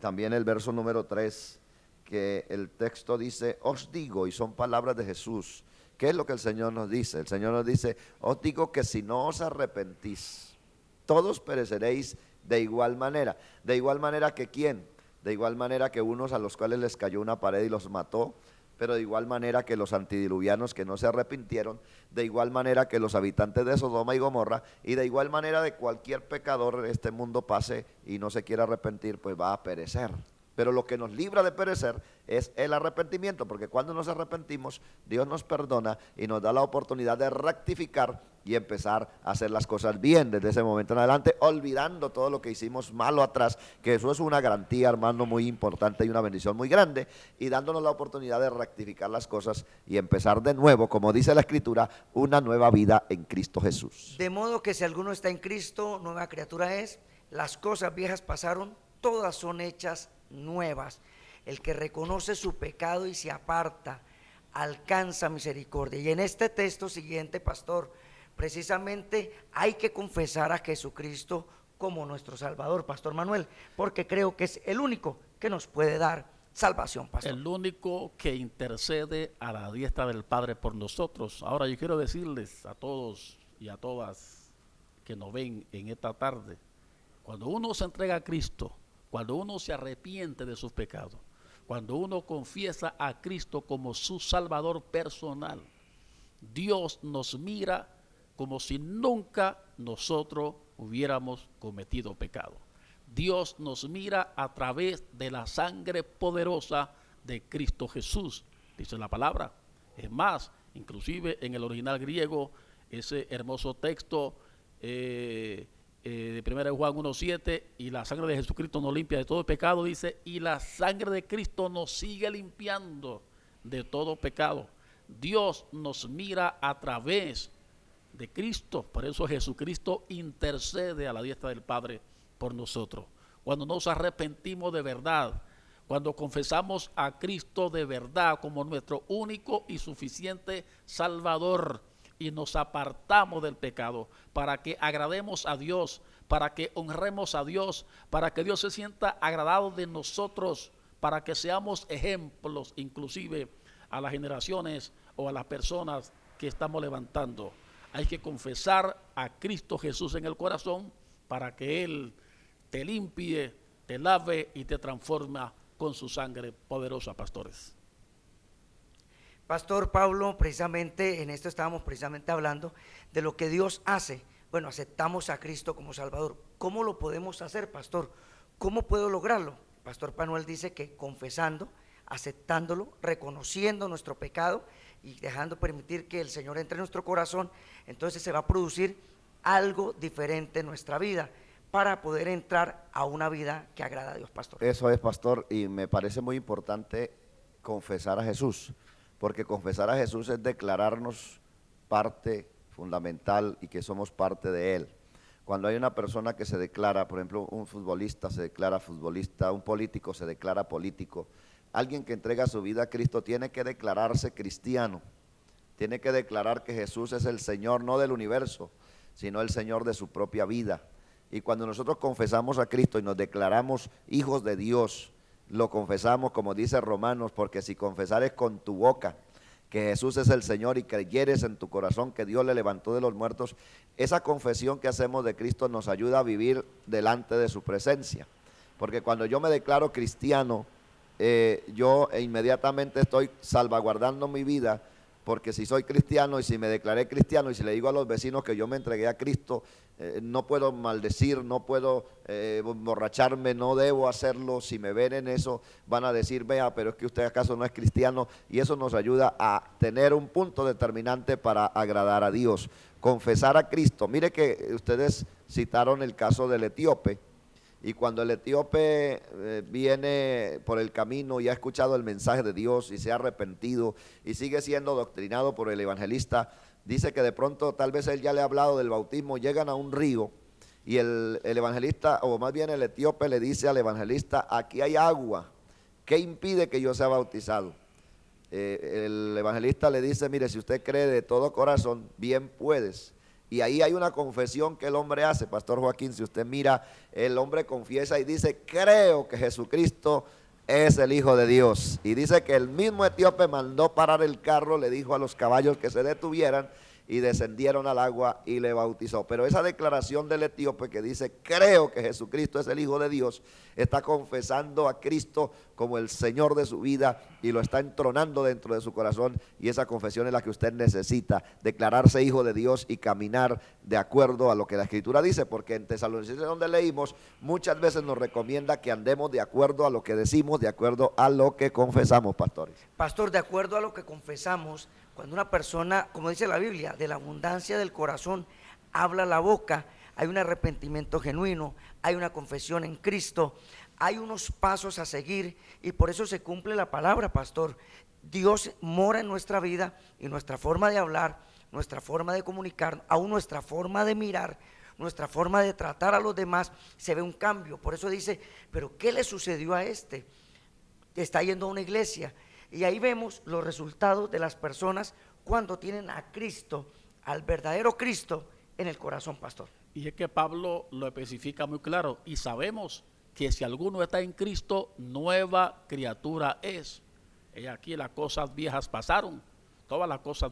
también el verso número 3, que el texto dice: os digo, y son palabras de Jesús. ¿Qué es lo que el Señor nos dice? El Señor nos dice: os digo que si no os arrepentís, todos pereceréis de igual manera. ¿De igual manera que quién? De igual manera que unos a los cuales les cayó una pared y los mató, pero de igual manera que los antidiluvianos que no se arrepintieron, de igual manera que los habitantes de Sodoma y Gomorra, y de igual manera de cualquier pecador en este mundo pase y no se quiera arrepentir, pues va a perecer. Pero lo que nos libra de perecer es el arrepentimiento, porque cuando nos arrepentimos, Dios nos perdona y nos da la oportunidad de rectificar y empezar a hacer las cosas bien desde ese momento en adelante, olvidando todo lo que hicimos malo atrás, que eso es una garantía, hermano, muy importante y una bendición muy grande, y dándonos la oportunidad de rectificar las cosas y empezar de nuevo, como dice la Escritura, una nueva vida en Cristo Jesús. De modo que si alguno está en Cristo, nueva criatura es, las cosas viejas pasaron, todas son hechas nuevas. El que reconoce su pecado y se aparta, alcanza misericordia. Y en este texto siguiente, pastor, precisamente hay que confesar a Jesucristo como nuestro Salvador, pastor Manuel, porque creo que es el único que nos puede dar salvación, pastor. El único que intercede a la diestra del Padre por nosotros. Ahora yo quiero decirles a todos y a todas que nos ven en esta tarde, cuando uno se entrega a Cristo, cuando uno se arrepiente de sus pecados, cuando uno confiesa a Cristo como su Salvador personal, Dios nos mira como si nunca nosotros hubiéramos cometido pecado. Dios nos mira a través de la sangre poderosa de Cristo Jesús, dice la palabra. Es más, inclusive en el original griego, ese hermoso texto de 1 Juan 1:7, y la sangre de Jesucristo nos limpia de todo pecado, dice, y la sangre de Cristo nos sigue limpiando de todo pecado. Dios nos mira a través de Cristo, por eso Jesucristo intercede a la diestra del Padre por nosotros. Cuando nos arrepentimos de verdad, cuando confesamos a Cristo de verdad como nuestro único y suficiente Salvador, y nos apartamos del pecado para que agrademos a Dios, para que honremos a Dios, para que Dios se sienta agradado de nosotros, para que seamos ejemplos inclusive a las generaciones o a las personas que estamos levantando. Hay que confesar a Cristo Jesús en el corazón para que Él te limpie, te lave y te transforma con su sangre poderosa, pastores. Pastor Pablo, precisamente en esto estábamos precisamente hablando de lo que Dios hace. Bueno, aceptamos a Cristo como Salvador. ¿Cómo lo podemos hacer, pastor? ¿Cómo puedo lograrlo? Pastor Manuel dice que confesando, aceptándolo, reconociendo nuestro pecado y dejando permitir que el Señor entre en nuestro corazón, entonces se va a producir algo diferente en nuestra vida para poder entrar a una vida que agrada a Dios, pastor. Eso es, pastor, y me parece muy importante confesar a Jesús, porque confesar a Jesús es declararnos parte fundamental y que somos parte de Él. Cuando hay una persona que se declara, por ejemplo, un futbolista se declara futbolista, un político se declara político, alguien que entrega su vida a Cristo tiene que declararse cristiano, tiene que declarar que Jesús es el Señor, no del universo, sino el Señor de su propia vida. Y cuando nosotros confesamos a Cristo y nos declaramos hijos de Dios, lo confesamos como dice Romanos, porque si confesares con tu boca que Jesús es el Señor y creyeres en tu corazón que Dios le levantó de los muertos, esa confesión que hacemos de Cristo nos ayuda a vivir delante de su presencia. Porque cuando yo me declaro cristiano, yo inmediatamente estoy salvaguardando mi vida, porque si soy cristiano y si me declaré cristiano y si le digo a los vecinos que yo me entregué a Cristo, no puedo maldecir, no puedo emborracharme, no debo hacerlo. Si me ven en eso van a decir, vea, pero es que usted acaso no es cristiano, y eso nos ayuda a tener un punto determinante para agradar a Dios. Confesar a Cristo. Mire que ustedes citaron el caso del etíope, y cuando el etíope viene por el camino y ha escuchado el mensaje de Dios y se ha arrepentido y sigue siendo doctrinado por el evangelista, dice que de pronto tal vez él ya le ha hablado del bautismo, llegan a un río y el evangelista, o más bien el etíope le dice al evangelista, aquí hay agua, ¿qué impide que yo sea bautizado? El evangelista le dice, mire, si usted cree de todo corazón, bien puedes. Y ahí hay una confesión que el hombre hace, Pastor Joaquín, si usted mira, el hombre confiesa y dice, creo que Jesucristo es el Hijo de Dios. Y dice que el mismo etíope mandó parar el carro, le dijo a los caballos que se detuvieran y descendieron al agua y le bautizó. Pero esa declaración del etíope que dice, creo que Jesucristo es el Hijo de Dios, está confesando a Cristo como el Señor de su vida y lo está entronando dentro de su corazón, y esa confesión es la que usted necesita, declararse hijo de Dios y caminar de acuerdo a lo que la Escritura dice, porque en Tesalonicenses, donde leímos, muchas veces nos recomienda que andemos de acuerdo a lo que decimos, de acuerdo a lo que confesamos, pastores. Pastor, de acuerdo a lo que confesamos, cuando una persona, como dice la Biblia, de la abundancia del corazón habla la boca, hay un arrepentimiento genuino, hay una confesión en Cristo, hay unos pasos a seguir, y por eso se cumple la palabra, pastor. Dios mora en nuestra vida, y nuestra forma de hablar, nuestra forma de comunicar, aún nuestra forma de mirar, nuestra forma de tratar a los demás, se ve un cambio. Por eso dice, pero ¿qué le sucedió a este? Está yendo a una iglesia, y ahí vemos los resultados de las personas cuando tienen a Cristo, al verdadero Cristo en el corazón, pastor. Y es que Pablo lo especifica muy claro, y sabemos que si alguno está en Cristo, nueva criatura es. Y aquí las cosas viejas pasaron, todas las cosas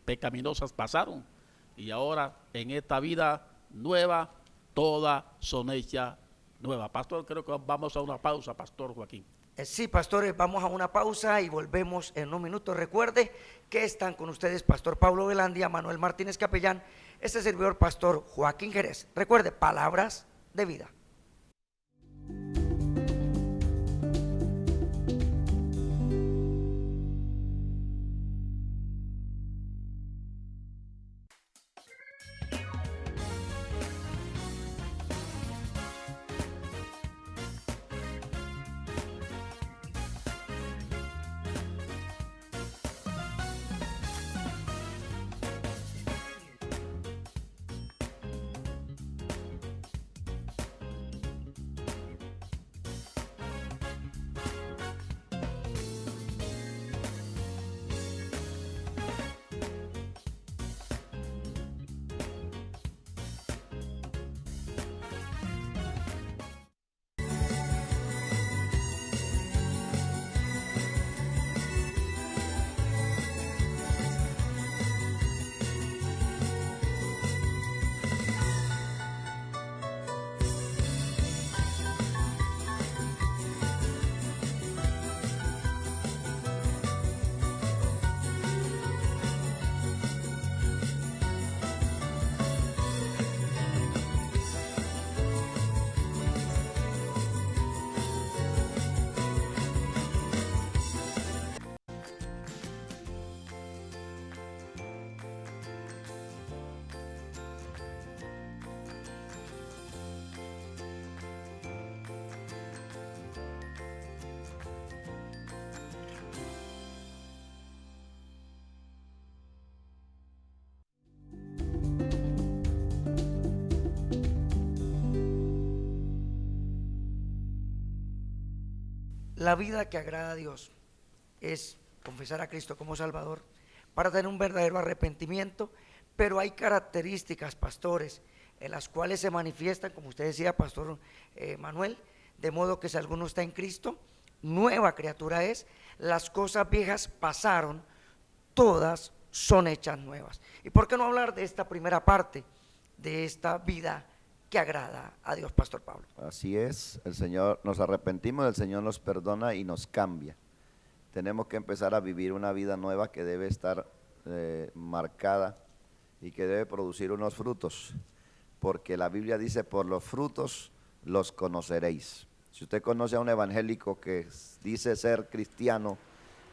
pecaminosas pasaron, y ahora en esta vida nueva, todas son hechas nuevas. Pastor, creo que vamos a una pausa, Pastor Joaquín. Sí, pastores, vamos a una pausa y volvemos en un minuto. Recuerde que están con ustedes Pastor Pablo Velandia, Manuel Martínez Capellán, este servidor Pastor Joaquín Jerez. Recuerde, palabras de vida. La vida que agrada a Dios es confesar a Cristo como Salvador para tener un verdadero arrepentimiento, pero hay características, pastores, en las cuales se manifiestan, como usted decía, Pastor Manuel, de modo que si alguno está en Cristo, nueva criatura es, las cosas viejas pasaron, todas son hechas nuevas. ¿Y por qué no hablar de esta primera parte, de esta vida que agrada a Dios, Pastor Pablo? Así es, el Señor, nos arrepentimos, el Señor nos perdona y nos cambia. Tenemos que empezar a vivir una vida nueva que debe estar marcada y que debe producir unos frutos, porque la Biblia dice, por los frutos los conoceréis. Si usted conoce a un evangélico que dice ser cristiano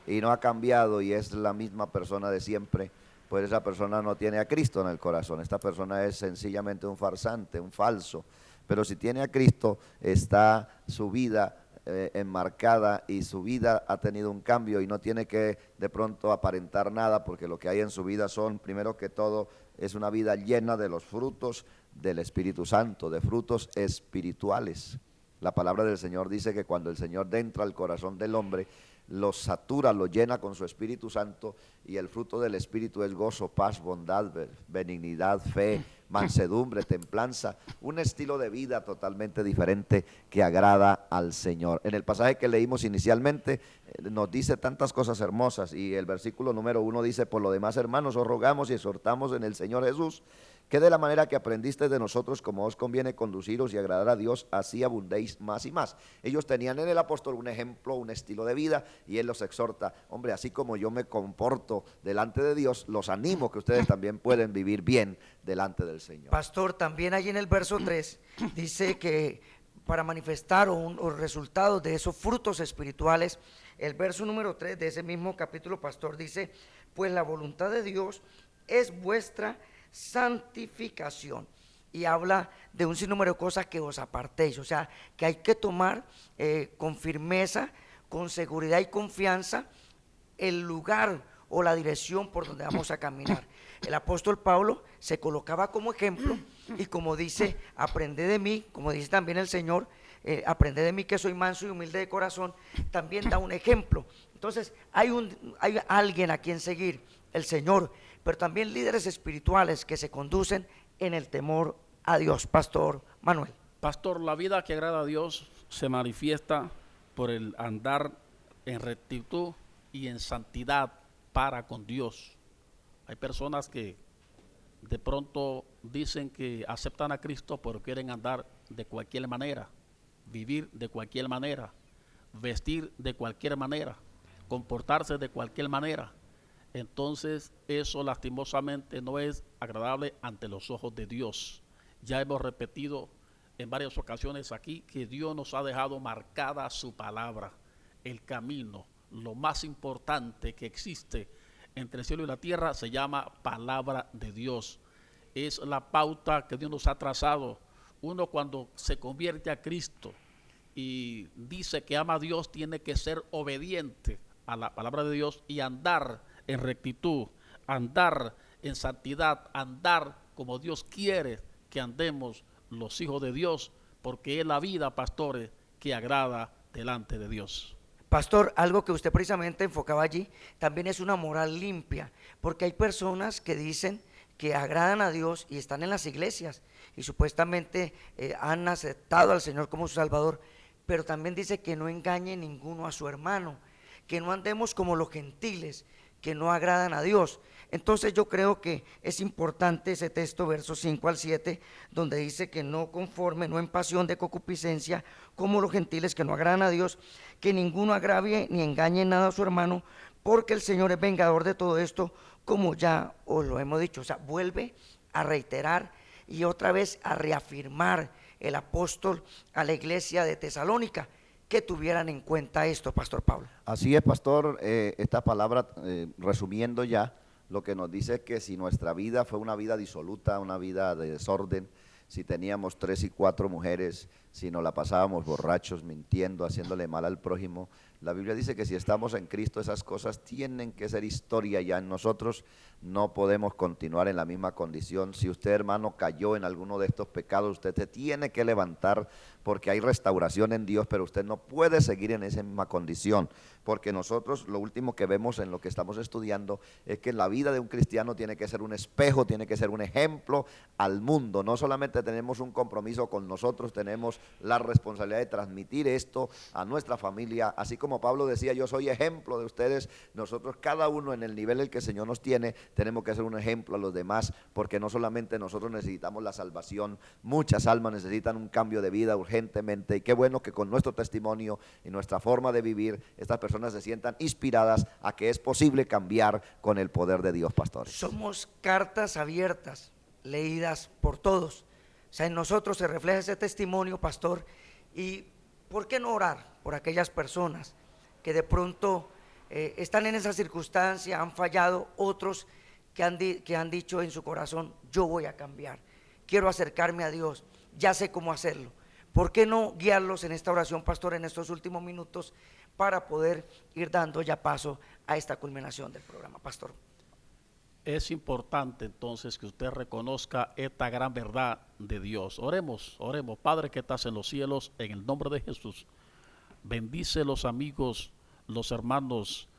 y no ha cambiado y es la misma persona de siempre, pues esa persona no tiene a Cristo en el corazón. Esta persona es sencillamente un farsante, un falso. Pero si tiene a Cristo, está su vida enmarcada y su vida ha tenido un cambio y no tiene que de pronto aparentar nada, porque lo que hay en su vida son, primero que todo, es una vida llena de los frutos del Espíritu Santo, de frutos espirituales. La palabra del Señor dice que cuando el Señor entra al corazón del hombre, lo satura, lo llena con su Espíritu Santo, y el fruto del Espíritu es gozo, paz, bondad, benignidad, fe, mansedumbre, templanza, un estilo de vida totalmente diferente que agrada al Señor. En el pasaje que leímos inicialmente nos dice tantas cosas hermosas, y el versículo número 1 dice, por lo demás, hermanos, os rogamos y exhortamos en el Señor Jesús, que de la manera que aprendisteis de nosotros, como os conviene conduciros y agradar a Dios, así abundéis más y más. Ellos tenían en el apóstol un ejemplo, un estilo de vida, y él los exhorta, hombre, así como yo me comporto delante de Dios, los animo que ustedes también pueden vivir bien delante del Señor. Pastor, también ahí en el verso 3 dice que para manifestar los resultados de esos frutos espirituales, el verso número 3 de ese mismo capítulo, pastor, dice, pues la voluntad de Dios es vuestra santificación, y habla de un sinnúmero de cosas que os apartéis, o sea, que hay que tomar con firmeza, con seguridad y confianza el lugar o la dirección por donde vamos a caminar. El apóstol Pablo se colocaba como ejemplo, y como dice, aprended de mí, como dice también el Señor, aprended de mí que soy manso y humilde de corazón, también da un ejemplo. Entonces hay alguien a quien seguir, el Señor, pero también líderes espirituales que se conducen en el temor a Dios. Pastor Manuel. Pastor, la vida que agrada a Dios se manifiesta por el andar en rectitud y en santidad para con Dios. Hay personas que de pronto dicen que aceptan a Cristo pero quieren andar de cualquier manera, vivir de cualquier manera, vestir de cualquier manera, comportarse de cualquier manera. Entonces eso lastimosamente no es agradable ante los ojos de Dios. Ya hemos repetido en varias ocasiones aquí que Dios nos ha dejado marcada su palabra, el camino. Lo más importante que existe entre el cielo y la tierra se llama palabra de Dios. Es la pauta que Dios nos ha trazado. Uno cuando se convierte a Cristo y dice que ama a Dios, tiene que ser obediente a la palabra de Dios y andar en rectitud, andar en santidad, andar como Dios quiere que andemos los hijos de Dios, porque es la vida, pastores, que agrada delante de Dios. Pastor, algo que usted precisamente enfocaba allí, también es una moral limpia, porque hay personas que dicen que agradan a Dios y están en las iglesias y supuestamente han aceptado al Señor como su Salvador, pero también dice que no engañe ninguno a su hermano, que no andemos como los gentiles, que no agradan a Dios. Entonces yo creo que es importante ese texto, versos 5 al 7, donde dice que no conforme, no en pasión de concupiscencia, como los gentiles que no agradan a Dios, que ninguno agravie ni engañe nada a su hermano, porque el Señor es vengador de todo esto, como ya os lo hemos dicho. O sea, vuelve a reiterar y otra vez a reafirmar el apóstol a la iglesia de Tesalónica, que tuvieran en cuenta esto, Pastor Pablo. Así es, pastor, esta palabra, resumiendo ya, lo que nos dice es que si nuestra vida fue una vida disoluta, una vida de desorden, si teníamos 3 y 4 mujeres, si nos la pasábamos borrachos, mintiendo, haciéndole mal al prójimo, la Biblia dice que si estamos en Cristo, esas cosas tienen que ser historia ya en nosotros, no podemos continuar en la misma condición. Si usted, hermano, cayó en alguno de estos pecados, usted se tiene que levantar, porque hay restauración en Dios, pero usted no puede seguir en esa misma condición, porque nosotros lo último que vemos en lo que estamos estudiando es que la vida de un cristiano tiene que ser un espejo, tiene que ser un ejemplo al mundo. No solamente tenemos un compromiso con nosotros, tenemos la responsabilidad de transmitir esto a nuestra familia, así como Pablo decía, yo soy ejemplo de ustedes. Nosotros cada uno en el nivel en el que el Señor nos tiene, tenemos que ser un ejemplo a los demás, porque no solamente nosotros necesitamos la salvación, muchas almas necesitan un cambio de vida urgentemente, y qué bueno que con nuestro testimonio y nuestra forma de vivir, estas personas se sientan inspiradas a que es posible cambiar con el poder de Dios, pastores. Somos cartas abiertas, leídas por todos. O sea, en nosotros se refleja ese testimonio, pastor. Y ¿por qué no orar por aquellas personas que de pronto están en esa circunstancia, han fallado? Otros que han dicho en su corazón, yo voy a cambiar, quiero acercarme a Dios, ya sé cómo hacerlo. ¿Por qué no guiarlos en esta oración, pastor, en estos últimos minutos, para poder ir dando ya paso a esta culminación del programa, pastor? Es importante entonces que usted reconozca esta gran verdad de Dios. Oremos, oremos. Padre que estás en los cielos, en el nombre de Jesús, bendice los amigos, los hermanos,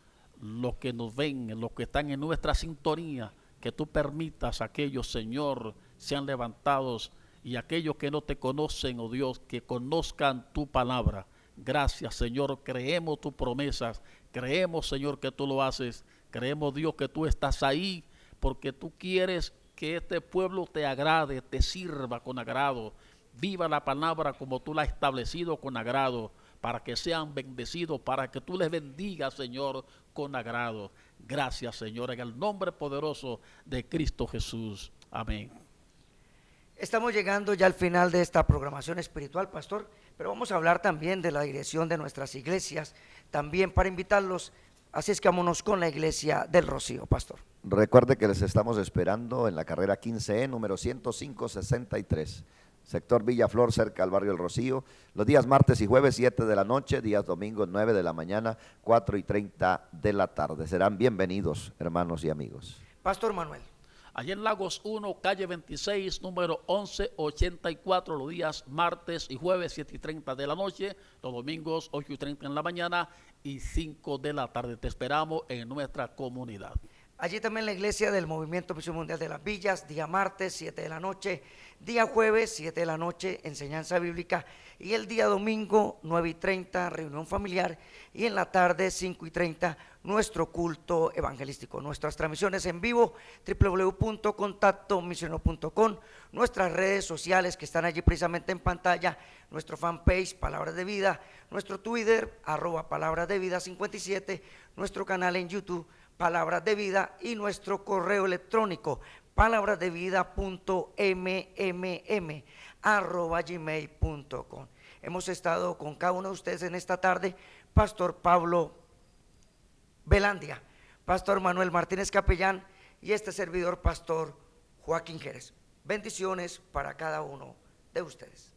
los que nos ven, los que están en nuestra sintonía, que tú permitas a aquellos, Señor, sean levantados, y aquellos que no te conocen, oh Dios, que conozcan tu palabra. Gracias, Señor, creemos tus promesas, creemos, Señor, que tú lo haces, creemos, Dios, que tú estás ahí, porque tú quieres que este pueblo te agrade, te sirva con agrado, viva la palabra como tú la has establecido con agrado, para que sean bendecidos, para que tú les bendigas, Señor, con agrado. Gracias, Señor, en el nombre poderoso de Cristo Jesús. Amén. Estamos llegando ya al final de esta programación espiritual, pastor, pero vamos a hablar también de la dirección de nuestras iglesias, también para invitarlos. Así es que vámonos con la iglesia del Rocío, pastor. Recuerde que les estamos esperando en la carrera 15E, número 105-63, sector Villaflor, cerca al barrio El Rocío, los días martes y jueves 7 de la noche, días domingos 9 de la mañana, 4:30 de la tarde. Serán bienvenidos, hermanos y amigos. Pastor Manuel. Allí en Lagos 1, calle 26, número 1184, los días martes y jueves 7:30 de la noche, los domingos 8:30 en la mañana y 5 de la tarde. Te esperamos en nuestra comunidad. Allí también la iglesia del Movimiento Misión Mundial de las Villas, día martes 7 de la noche, día jueves 7 de la noche, enseñanza bíblica, y el día domingo 9:30, reunión familiar, y en la tarde 5:30, nuestro culto evangelístico, nuestras transmisiones en vivo, www.contactomisionero.com, nuestras redes sociales que están allí precisamente en pantalla, nuestro fanpage Palabras de Vida, nuestro Twitter @Palabras de Vida 57, nuestro canal en YouTube Palabras de Vida y nuestro correo electrónico palabrasdevida.mmm@gmail.com. Hemos estado con cada uno de ustedes en esta tarde, Pastor Pablo Velandia, Pastor Manuel Martínez Capellán y este servidor, Pastor Joaquín Jerez. Bendiciones para cada uno de ustedes.